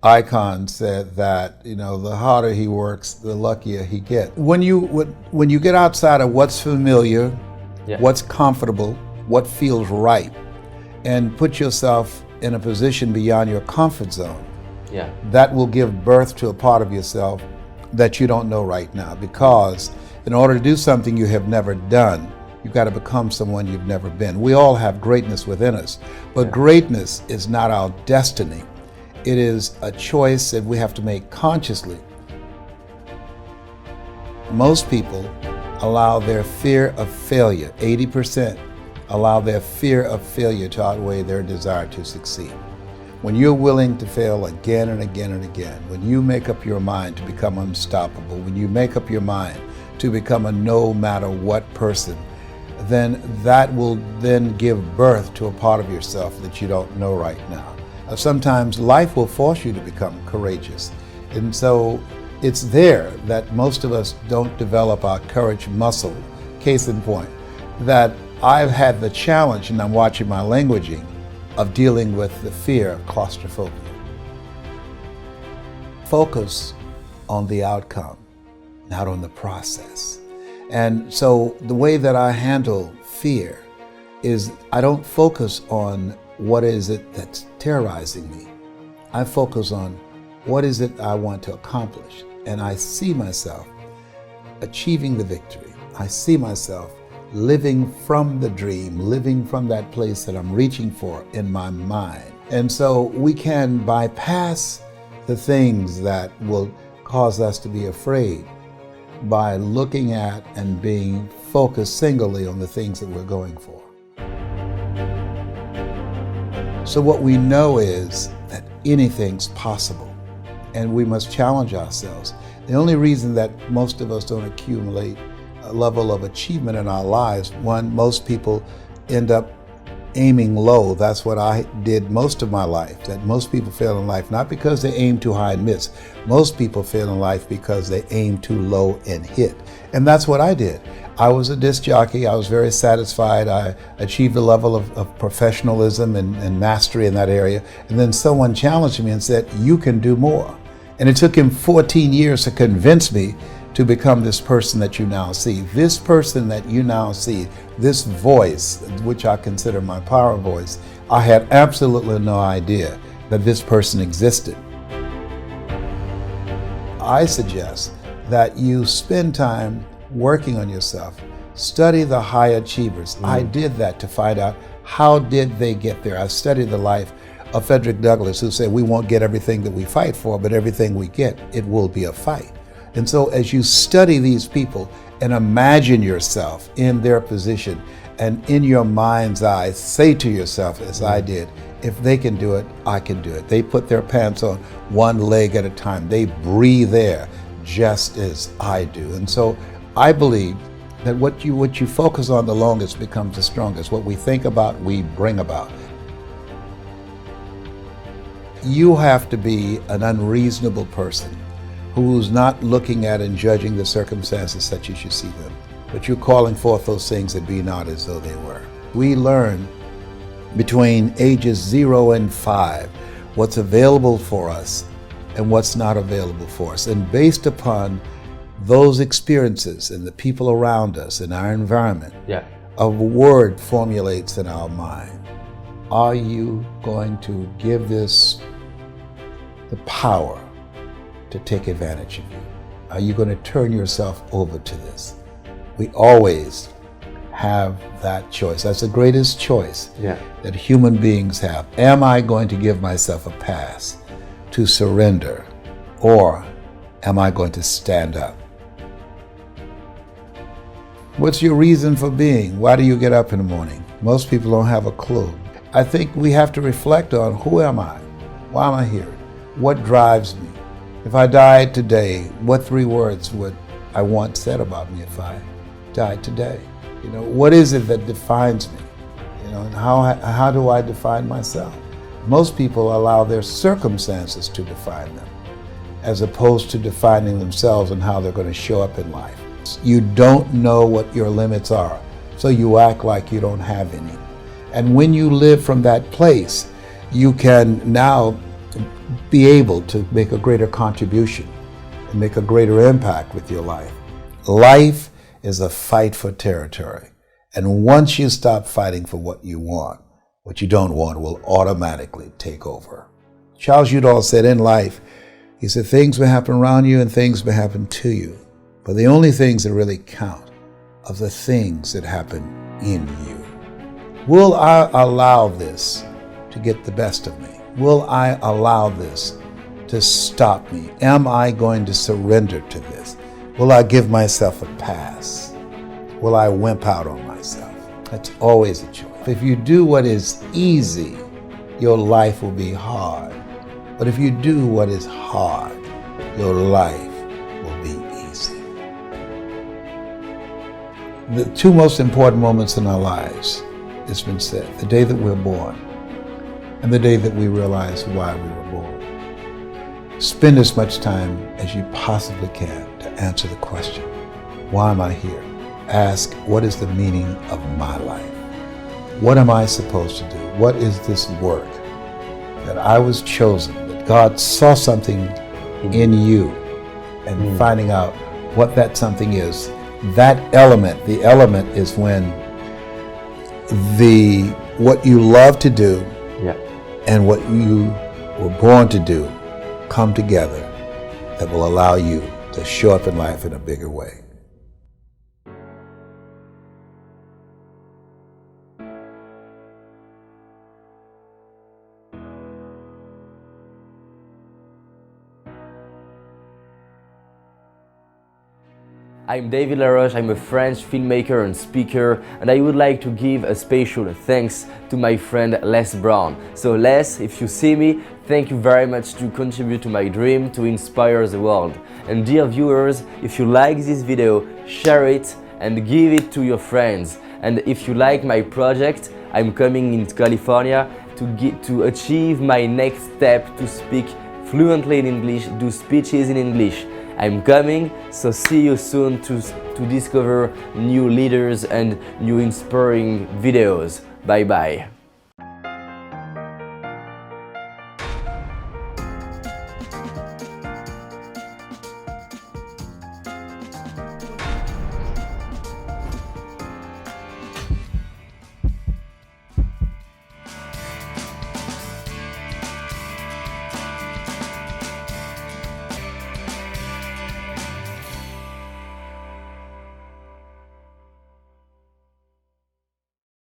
icon said that, the harder he works, the luckier he gets. When you get outside of what's familiar, what's comfortable, what feels right, and put yourself in a position beyond your comfort zone, that will give birth to a part of yourself that you don't know right now. Because in order to do something you have never done, you've got to become someone you've never been. We all have greatness within us, but greatness is not our destiny. It is a choice that we have to make consciously. Most people allow their fear of failure, 80%, allow their fear of failure to outweigh their desire to succeed. When you're willing to fail again and again and again, when you make up your mind to become unstoppable, when you make up your mind to become a no matter what person, then that will then give birth to a part of yourself that you don't know right now. Sometimes life will force you to become courageous. And so it's there that most of us don't develop our courage muscle. Case in point, that I've had the challenge, and I'm watching my languaging, of dealing with the fear of claustrophobia. Focus on the outcome, not on the process. And so the way that I handle fear is I don't focus on what is it that's terrorizing me. I focus on what is it I want to accomplish. And I see myself achieving the victory. I see myself living from the dream, living from that place that I'm reaching for in my mind. And so we can bypass the things that will cause us to be afraid by looking at and being focused singly on the things that we're going for. So what we know is that anything's possible, and we must challenge ourselves. The only reason that most of us don't accumulate a level of achievement in our lives, one, most people end up aiming low. That's what I did most of my life, that most people fail in life, not because they aim too high and miss. Most people fail in life because they aim too low and hit. And that's what I did. I was a disc jockey. I was very satisfied. I achieved a level of professionalism and mastery in that area. And then someone challenged me and said, you can do more. And it took him 14 years to convince me to become this person that you now see. This person that you now see, this voice, which I consider my power voice, I had absolutely no idea that this person existed. I suggest that you spend time working on yourself. Study the high achievers. I did that to find out how did they get there. I studied the life of Frederick Douglass, who said we won't get everything that we fight for, but everything we get, it will be a fight. And so as you study these people and imagine yourself in their position, and in your mind's eye say to yourself, as I did, if they can do it, I can do it. They put their pants on one leg at a time. They breathe air just as I do. And so I believe that what you focus on the longest becomes the strongest. What we think about, we bring about. You have to be an unreasonable person who's not looking at and judging the circumstances such as you see them, but you're calling forth those things that be not as though they were. We learn between ages 0 and 5 what's available for us and what's not available for us. And based upon those experiences and the people around us in our environment, a word formulates in our mind. Are you going to give this the power to take advantage of you? Are you going to turn yourself over to this? We always have that choice. That's the greatest choice that human beings have. Am I going to give myself a pass to surrender, or am I going to stand up? What's your reason for being? Why do you get up in the morning? Most people don't have a clue. I think we have to reflect on, who am I? Why am I here? What drives me? If I died today, what 3 words would I want said about me if I died today? What is it that defines me? And how do I define myself? Most people allow their circumstances to define them, as opposed to defining themselves and how they're going to show up in life. You don't know what your limits are, so you act like you don't have any. And when you live from that place, you can now be able to make a greater contribution and make a greater impact with your life. Life is a fight for territory. And once you stop fighting for what you don't want will automatically take over. Charles Udall said in life, he said, things may happen around you and things may happen to you, but the only things that really count are the things that happen in you. Will I allow this to get the best of me? Will I allow this to stop me? Am I going to surrender to this? Will I give myself a pass? Will I wimp out on myself? That's always a choice. If you do what is easy, your life will be hard. But if you do what is hard, your life will be easy. The two most important moments in our lives, it's been said, the day that we're born and the day that we realize why we were born. Spend as much time as you possibly can to answer the question, why am I here? Ask, what is the meaning of my life? What am I supposed to do? What is this work that I was chosen, that God saw something in you, and finding out what that something is? That element, the element is when what you love to do and what you were born to do come together that will allow you to show up in life in a bigger way. I'm David Laroche, I'm a French filmmaker and speaker, and I would like to give a special thanks to my friend Les Brown. So Les, if you see me, thank you very much to contribute to my dream to inspire the world. And dear viewers, if you like this video, share it and give it to your friends. And if you like my project, I'm coming in California to achieve my next step to speak fluently in English, do speeches in English. I'm coming, so see you soon to discover new leaders and new inspiring videos. Bye bye.